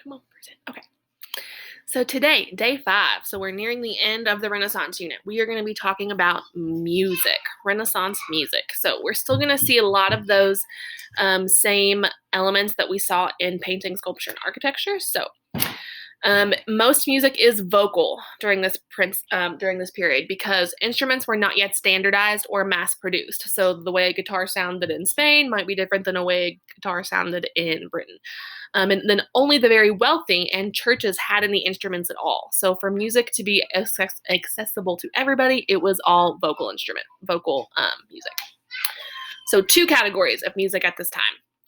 Come on, person. Okay. So today, day 5, so we're nearing the end of the Renaissance unit. We are going to be talking about music, Renaissance music. So we're still going to see a lot of those same elements that we saw in painting, sculpture, and architecture. So most music is vocal during this period because instruments were not yet standardized or mass-produced. So the way a guitar sounded in Spain might be different than a way a guitar sounded in Britain. And then only the very wealthy and churches had any instruments at all. So for music to be accessible to everybody, it was all vocal music. So 2 categories of music at this time.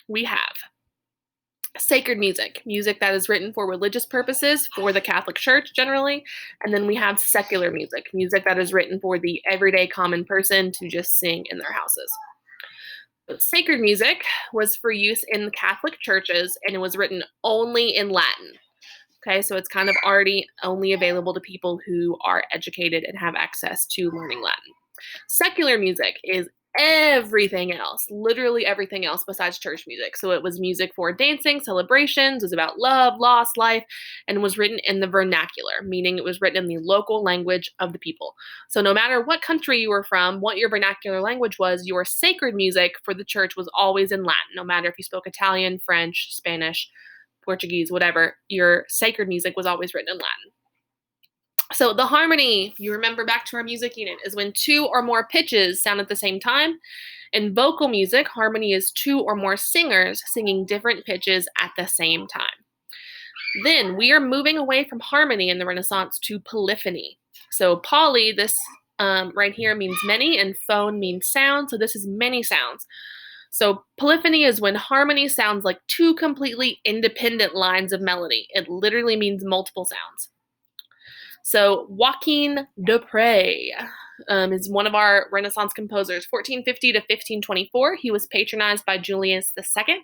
We have sacred music, music that is written for religious purposes for the Catholic Church generally, and then we have secular music, music that is written for the everyday common person to just sing in their houses. But sacred music was for use in the Catholic churches, and it was written only in Latin. Okay, so it's kind of already only available to people who are educated and have access to learning Latin. Secular music is everything else, literally everything else besides church music. So it was music for dancing, celebrations, it was about love, loss, life, and was written in the vernacular, meaning it was written in the local language of the people. So no matter what country you were from, what your vernacular language was, your sacred music for the church was always in Latin. No matter if you spoke Italian, French, Spanish, Portuguese, whatever, your sacred music was always written in Latin. So the harmony, you remember back to our music unit, is when 2 or more pitches sound at the same time. In vocal music, harmony is 2 or more singers singing different pitches at the same time. Then we are moving away from harmony in the Renaissance to polyphony. So poly, this right here means many, and phone means sound. So this is many sounds. So polyphony is when harmony sounds like 2 completely independent lines of melody. It literally means multiple sounds. So Joachim de Prez is one of our Renaissance composers, 1450 to 1524. He was patronized by Julius II,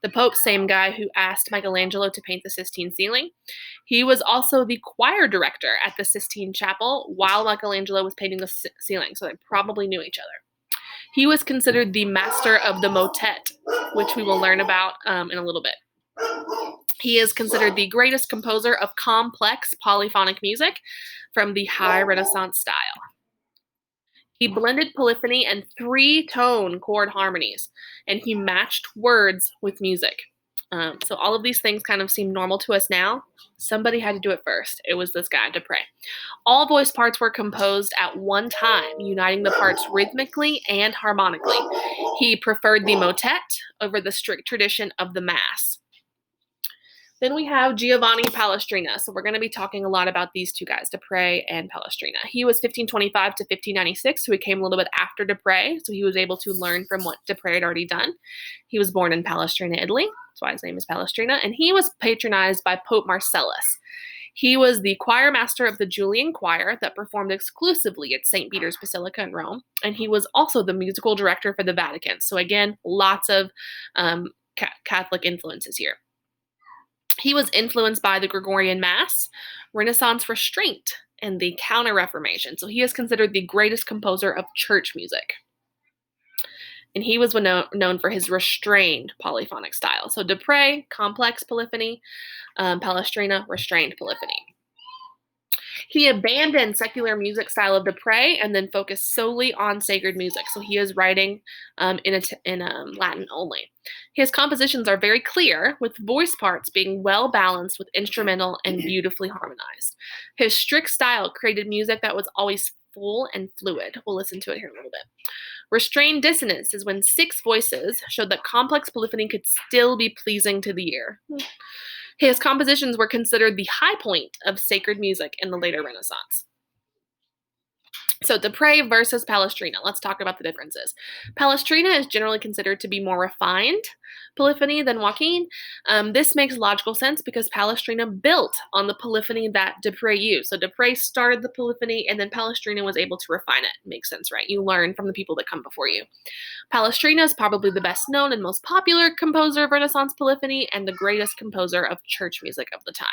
the Pope, same guy who asked Michelangelo to paint the Sistine ceiling. He was also the choir director at the Sistine Chapel while Michelangelo was painting the ceiling, so they probably knew each other. He was considered the master of the motet, which we will learn about in a little bit. He is considered the greatest composer of complex polyphonic music from the High Renaissance style. He blended polyphony and 3-tone chord harmonies, and he matched words with music. So all of these things kind of seem normal to us now. Somebody had to do it first. It was this guy, de Prez. All voice parts were composed at one time, uniting the parts rhythmically and harmonically. He preferred the motet over the strict tradition of the mass. Then we have Giovanni Palestrina. So we're going to be talking a lot about these 2 guys, de Prez and Palestrina. He was 1525 to 1596, so he came a little bit after de Prez, so he was able to learn from what de Prez had already done. He was born in Palestrina, Italy. That's why his name is Palestrina. And he was patronized by Pope Marcellus. He was the choir master of the Julian choir that performed exclusively at St. Peter's Basilica in Rome. And he was also the musical director for the Vatican. So again, lots of Catholic influences here. He was influenced by the Gregorian Mass, Renaissance restraint, and the Counter-Reformation. So he is considered the greatest composer of church music. And he was known for his restrained polyphonic style. So de Prez, complex polyphony, Palestrina, restrained polyphony. He abandoned secular music style of de Prez and then focused solely on sacred music. So he is writing in Latin only. His compositions are very clear, with voice parts being well balanced with instrumental and beautifully harmonized. His strict style created music that was always full and fluid. We'll listen to it here in a little bit. Restrained dissonance is when 6 voices showed that complex polyphony could still be pleasing to the ear. His compositions were considered the high point of sacred music in the later Renaissance. So de Prez versus Palestrina. Let's talk about the differences. Palestrina is generally considered to be more refined polyphony than Joachim. This makes logical sense because Palestrina built on the polyphony that de Prez used. So de Prez started the polyphony and then Palestrina was able to refine it. Makes sense, right? You learn from the people that come before you. Palestrina is probably the best known and most popular composer of Renaissance polyphony and the greatest composer of church music of the time.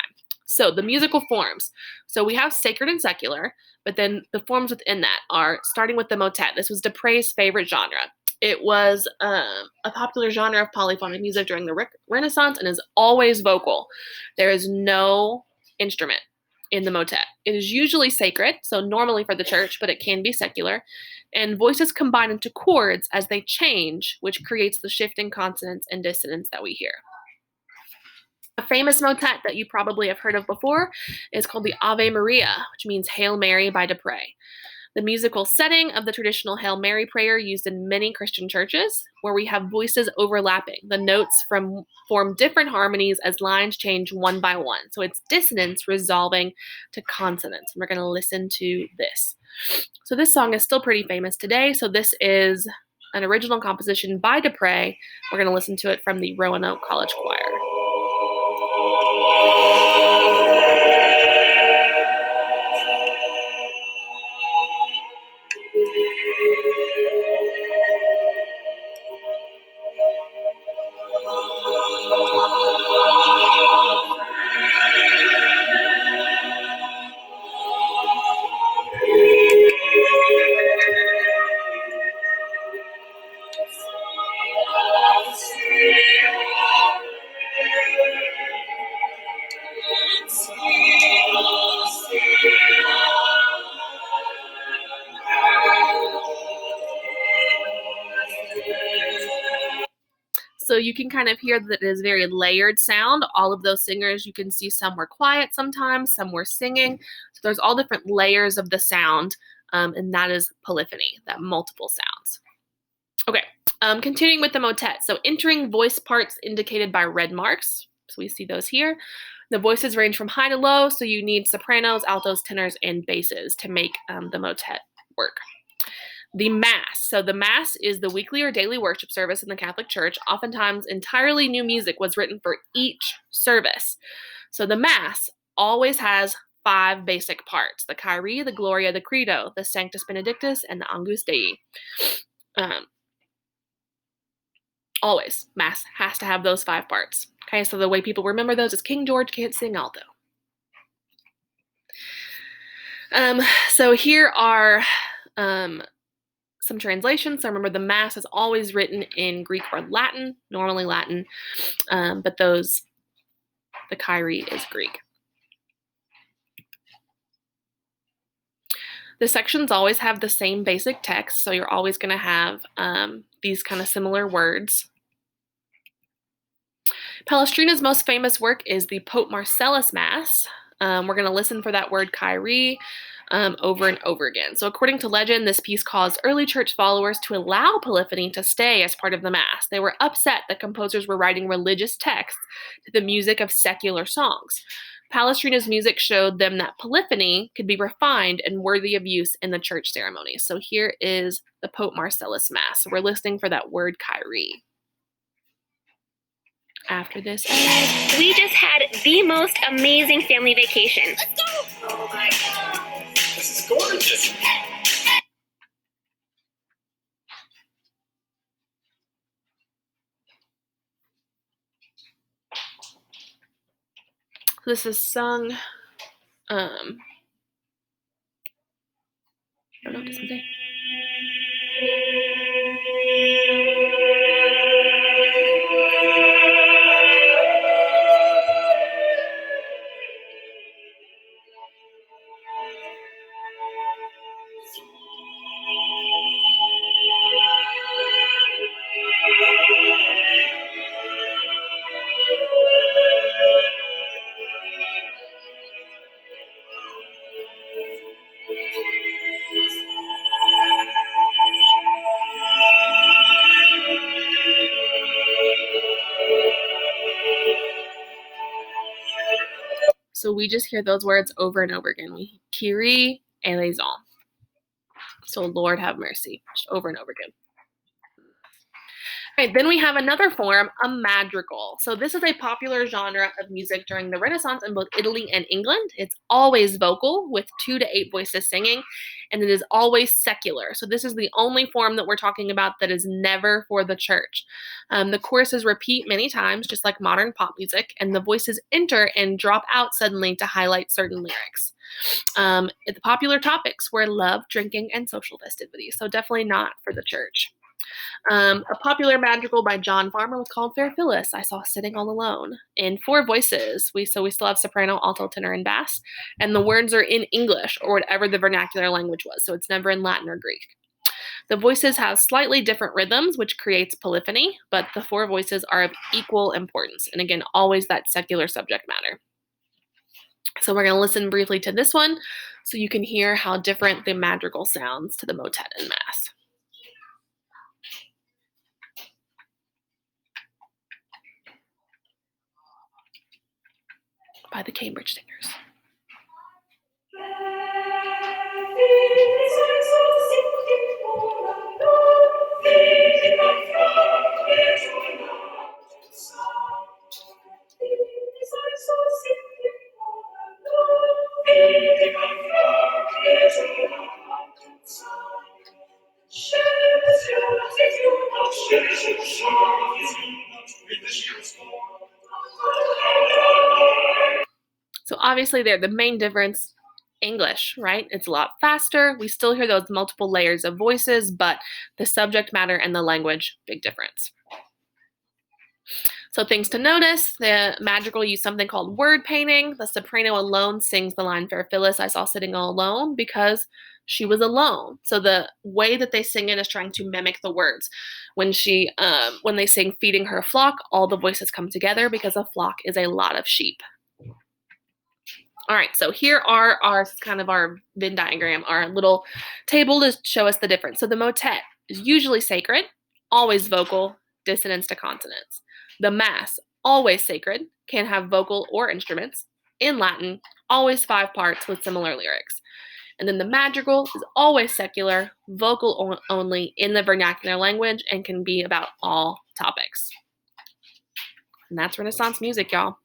So the musical forms. So we have sacred and secular, but then the forms within that are starting with the motet. This was de Prez's favorite genre. It was a popular genre of polyphonic music during the Renaissance and is always vocal. There is no instrument in the motet. It is usually sacred, so normally for the church, but it can be secular. And voices combine into chords as they change, which creates the shifting consonants and dissonance that we hear. A famous motet that you probably have heard of before is called the Ave Maria, which means Hail Mary by Prez. The musical setting of the traditional Hail Mary prayer used in many Christian churches, where we have voices overlapping. The notes form different harmonies as lines change one by one. So it's dissonance resolving to consonants. And we're going to listen to this. So this song is still pretty famous today. So this is an original composition by Prez. We're going to listen to it from the Roanoke College Choir. So you can kind of hear that it is very layered sound. All of those singers, you can see some were quiet sometimes, some were singing. So there's all different layers of the sound, and that is polyphony, that multiple sounds. Okay, continuing with the motet. So entering voice parts indicated by red marks. So we see those here. The voices range from high to low, so you need sopranos, altos, tenors, and basses to make the motet work. The Mass. So the Mass is the weekly or daily worship service in the Catholic Church. Oftentimes, entirely new music was written for each service. So the Mass always has 5 basic parts: the Kyrie, the Gloria, the Credo, the Sanctus Benedictus, and the Angus Dei. Always, Mass has to have those 5 parts. Okay, so the way people remember those is King George can't sing alto. So here are some translations. So remember, the Mass is always written in Greek or Latin, normally Latin, but the Kyrie is Greek. The sections always have the same basic text, so you're always going to have these kind of similar words. Palestrina's most famous work is the Pope Marcellus Mass. We're going to listen for that word Kyrie over and over again. So according to legend, this piece caused early church followers to allow polyphony to stay as part of the Mass. They were upset that composers were writing religious texts to the music of secular songs. Palestrina's music showed them that polyphony could be refined and worthy of use in the church ceremonies. So here is the Pope Marcellus Mass. So we're listening for that word Kyrie. After this, we just had the most amazing family vacation. Let's go! Oh my God, this is gorgeous. This is sung. I don't know what this one say. So we just hear those words over and over again. We Kyrie eleison. So Lord have mercy, just over and over again. All right, then we have another form, a madrigal. So this is a popular genre of music during the Renaissance in both Italy and England. It's always vocal with 2 to 8 voices singing, and it is always secular. So this is the only form that we're talking about that is never for the church. The choruses repeat many times, just like modern pop music, and the voices enter and drop out suddenly to highlight certain lyrics. The popular topics were love, drinking, and social festivities, so definitely not for the church. A popular madrigal by John Farmer was called Fair Phyllis, I Saw Sitting All Alone. In 4 voices, we still have soprano, alto, tenor, and bass, and the words are in English or whatever the vernacular language was, so it's never in Latin or Greek. The voices have slightly different rhythms, which creates polyphony, but the 4 voices are of equal importance, and again, always that secular subject matter. So we're going to listen briefly to this one so you can hear how different the madrigal sounds to the motet and mass. By the Cambridge Singers. So obviously they're the main difference. English, right? It's a lot faster. We still hear those multiple layers of voices, but the subject matter and the language, big difference. So things to notice, the madrigal used something called word painting. The soprano alone sings the line Fair Phyllis, I Saw Sitting All Alone, because she was alone. So the way that they sing it is trying to mimic the words. When they sing Feeding Her Flock, all the voices come together because a flock is a lot of sheep. All right, so here are our Venn diagram, our little table to show us the difference. So the motet is usually sacred, always vocal, dissonance to consonants. The mass, always sacred, can have vocal or instruments. In Latin, always 5 parts with similar lyrics. And then the madrigal is always secular, vocal only in the vernacular language, and can be about all topics. And that's Renaissance music, y'all.